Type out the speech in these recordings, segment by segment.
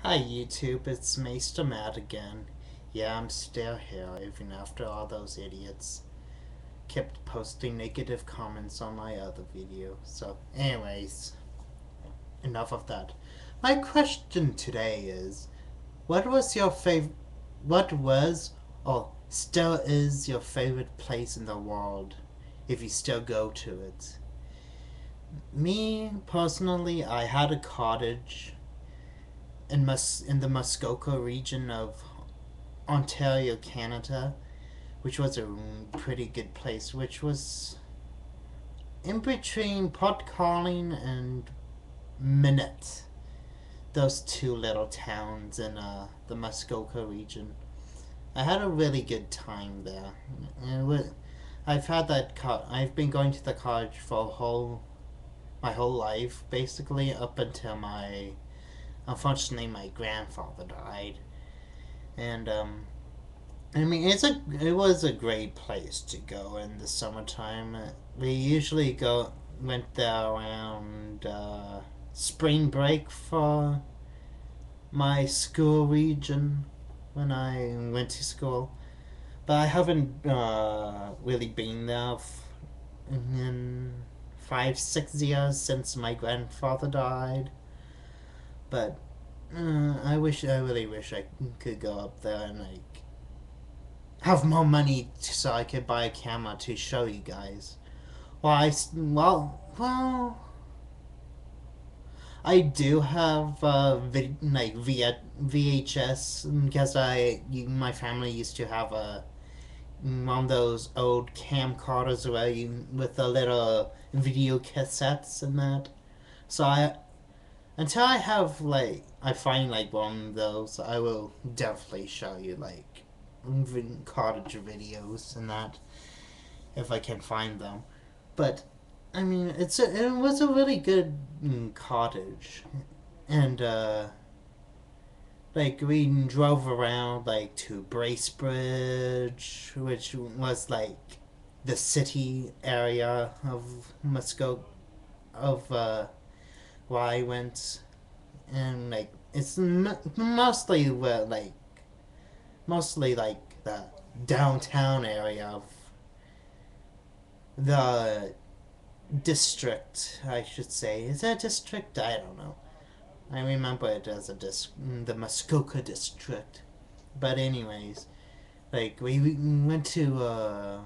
Hi YouTube, it's maestermatt again. Yeah, I'm still here even after all those idiots kept posting negative comments on my other video. So anyways, enough of that. My question today is, what was your what was or still is your favorite place in the world if you still go to it? Me personally, I had a cottage in the Muskoka region of Ontario, Canada, which was a pretty good place, which was in between Port Colleen and Minot, those two little towns in the Muskoka region. I had a really good time there. I've had I've been going to the college for my whole life, basically, up until unfortunately, my grandfather died, and I mean, it was a great place to go in the summertime. We usually went there around spring break for my school region when I went to school, but I haven't really been there in 5 6 years since my grandfather died. But I really wish I could go up there and have more money so I could buy a camera to show you guys. Well, I do have VHS because my family used to have one of those old camcorders with a little video cassettes and that. So until I find one of those, I will definitely show you cottage videos and that if I can find them. But I mean, it was a really good cottage, and we drove around to Bracebridge, which was the city area of Muskoka of where I went, and it's mostly the downtown area of the district, I should say. Is that a district? I don't know. I remember it as the Muskoka district. But anyways, we went to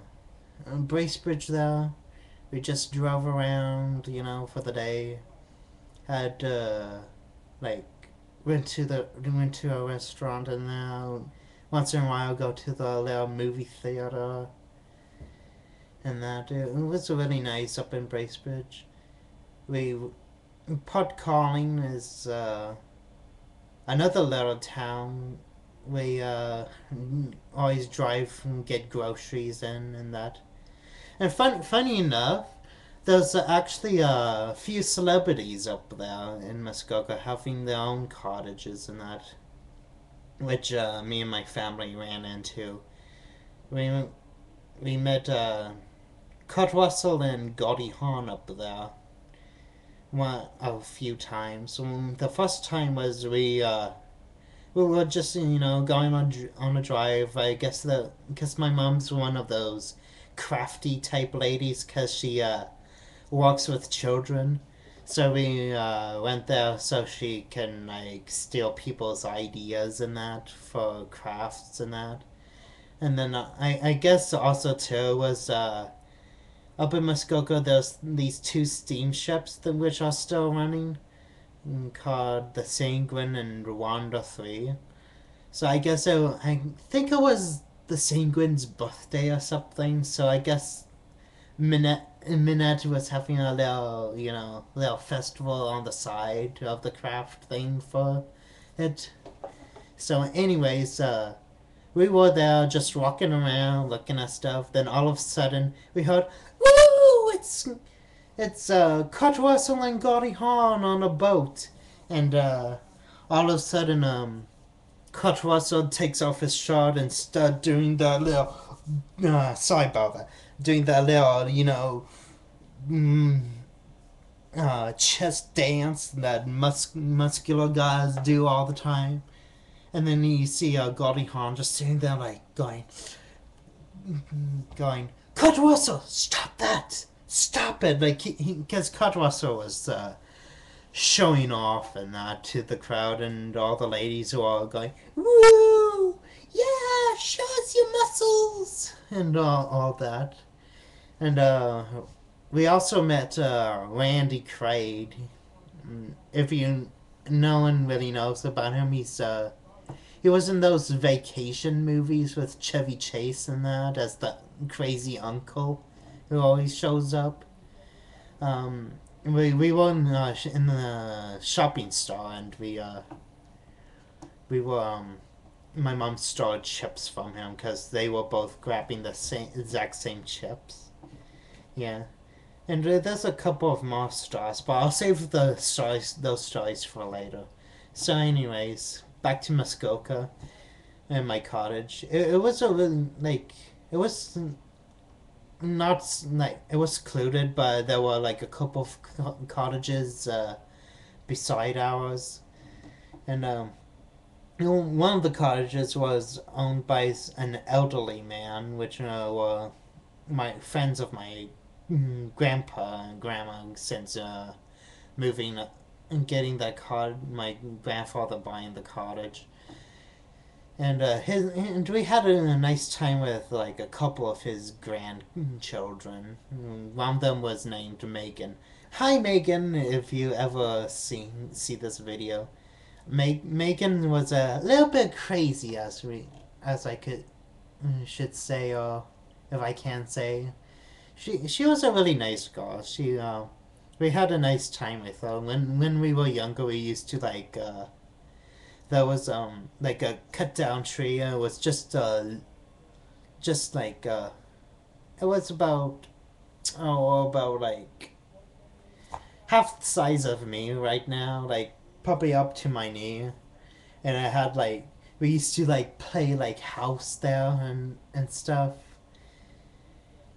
Bracebridge there. We just drove around, for the day. Had like went to a restaurant, and now once in a while go to the little movie theater, and that it was really nice up in Bracebridge. We Port Calling is another little town. We always drive and get groceries in and that. And funny enough, there's actually a few celebrities up there in Muskoka having their own cottages and that, which me and my family ran into. We we met Kurt Russell and Goldie Hawn up there a few times. The first time was we were just going on a drive. I guess because my mom's one of those crafty type ladies because she works with children. So we went there so she can steal people's ideas and that for crafts and that. And then I guess also too was up in Muskoka, there's these two steamships which are still running, called the Sanguine and Rwanda 3. So I think it was the Sanguine's birthday or something. So I guess Minette was having a little festival on the side of the craft thing for it. So anyways, we were there just walking around looking at stuff. Then all of a sudden we heard, "Woo! It's Kurt Russell and Goldie Hawn on a boat," and all of a sudden Kurt Russell takes off his shirt and start doing that little sorry about that, doing that little mm, chest dance that muscular guys do all the time. And then you see Goldie Hawn just sitting there like going, Kurt Russell, stop that, stop it, like because Kurt Russell was showing off and that to the crowd and all the ladies who are going, woo, yeah, show us your muscles and all that. And we also met Randy Quaid. If you, no one really knows about him, he was in those vacation movies with Chevy Chase and that as the crazy uncle who always shows up. We were in the shopping store and we were my mom stole chips from him because they were both grabbing the same exact same chips. Yeah, and there's a couple of more stars, but I'll save those stories for later. So, anyways, back to Muskoka and my cottage. It was a really like it was not like it was secluded, but there were like a couple of cottages beside ours, and one of the cottages was owned by an elderly man, which were my friends of my grandpa and grandma since moving and getting that my grandfather buying the cottage. And we had a nice time with like a couple of his grandchildren. One of them was named Megan. Hi Megan, if you ever see this video. Megan was a little bit crazy as I should say, or if I can say. She was a really nice girl. We had a nice time with her. When we were younger, we used to there was like a cut down tree. And it was just like it was about like half the size of me right now, like probably up to my knee. And I had like we used to like play like house there and stuff.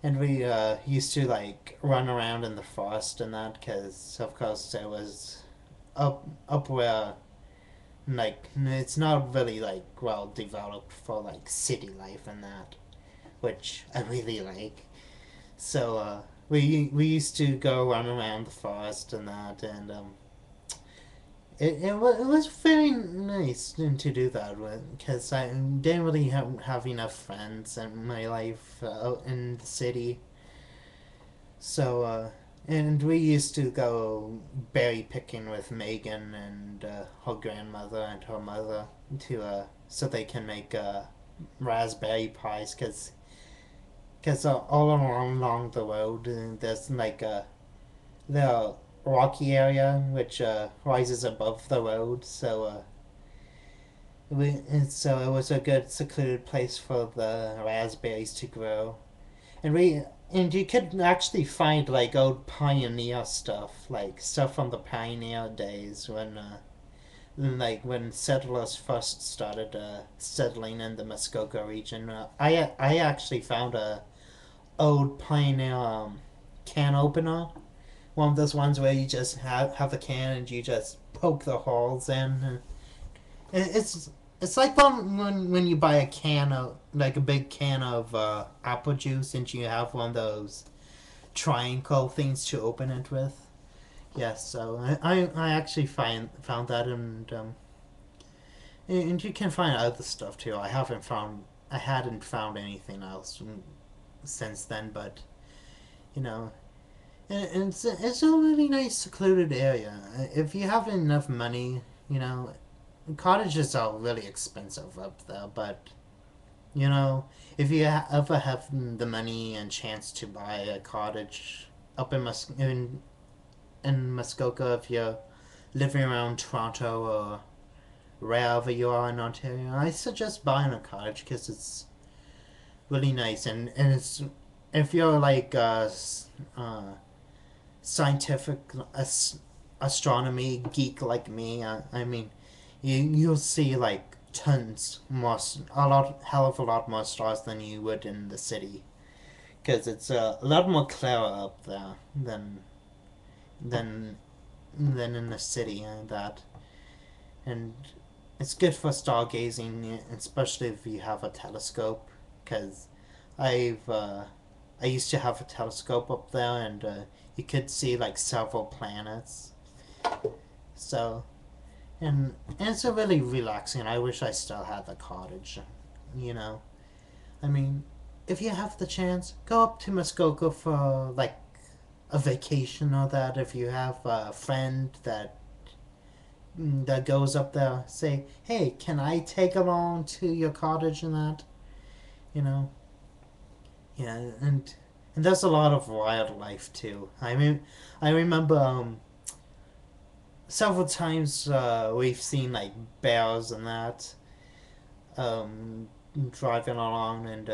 And we used to like run around in the forest and that, because of course it was up where like it's not really like well developed for like city life and that, which I really like. So we used to go run around the forest and that, and it was very nice to do that with, because I didn't really have enough friends in my life out in the city. So and we used to go berry picking with Megan and her grandmother and her mother to so they can make raspberry pies, because all along the road there's like a the rocky area which rises above the road, so so it was a good secluded place for the raspberries to grow. And you could actually find like old pioneer stuff, like stuff from the pioneer days when settlers first started settling in the Muskoka region. I actually found a old pioneer can opener, one of those ones where you just have the can and you just poke the holes in. It's like when you buy a can of like a big can of apple juice and you have one of those triangle things to open it with. Yes, so I actually found that, and you can find other stuff too. I hadn't found anything else since then, but you know, and it's a really nice secluded area. If you have enough money, you know, cottages are really expensive up there, but you know, if you ever have the money and chance to buy a cottage up in Muskoka, if you're living around Toronto or wherever you are in Ontario, I suggest buying a cottage because it's really nice, and it's if you're like scientific astronomy geek like me, I mean, you'll see like tons more, hell of a lot more stars than you would in the city, because it's a lot more clear up there than in the city and that. And it's good for stargazing, especially if you have a telescope. Because I've I used to have a telescope up there, and you could see like several planets. So and it's a really relaxing. I wish I still had the cottage. You know, I mean, if you have the chance, go up to Muskoka for like a vacation or that. If you have a friend that goes up there, say, hey, can I take along to your cottage and that? You know, yeah, and there's a lot of wildlife too. I mean, I remember several times we've seen like bears and that um, driving along, and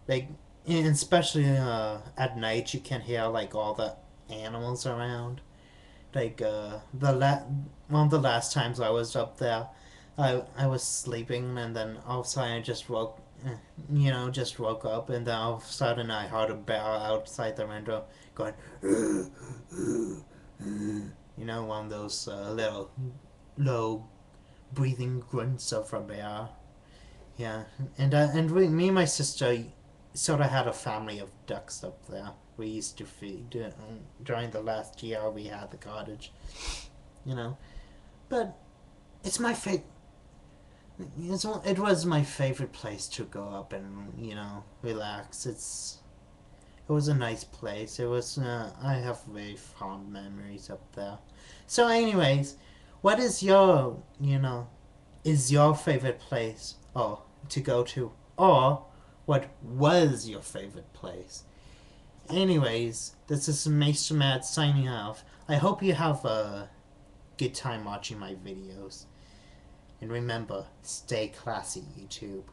like, and especially at night you can hear like all the animals around. Like one of the last times I was up there, I was sleeping, and then all of a sudden I just just woke up, and then all of a sudden I heard a bear outside the window going, one of those little low breathing grunts of a bear. Yeah, and me and my sister sort of had a family of ducks up there. We used to feed during the last year we had the cottage, you know. But it's my favorite. It was my favorite place to go up and relax. It was a nice place. It was. I have very fond memories up there. So, anyways, what is your favorite place to go to, or what was your favorite place? Anyways, this is maestermatt signing off. I hope you have a good time watching my videos. And remember, stay classy, YouTube.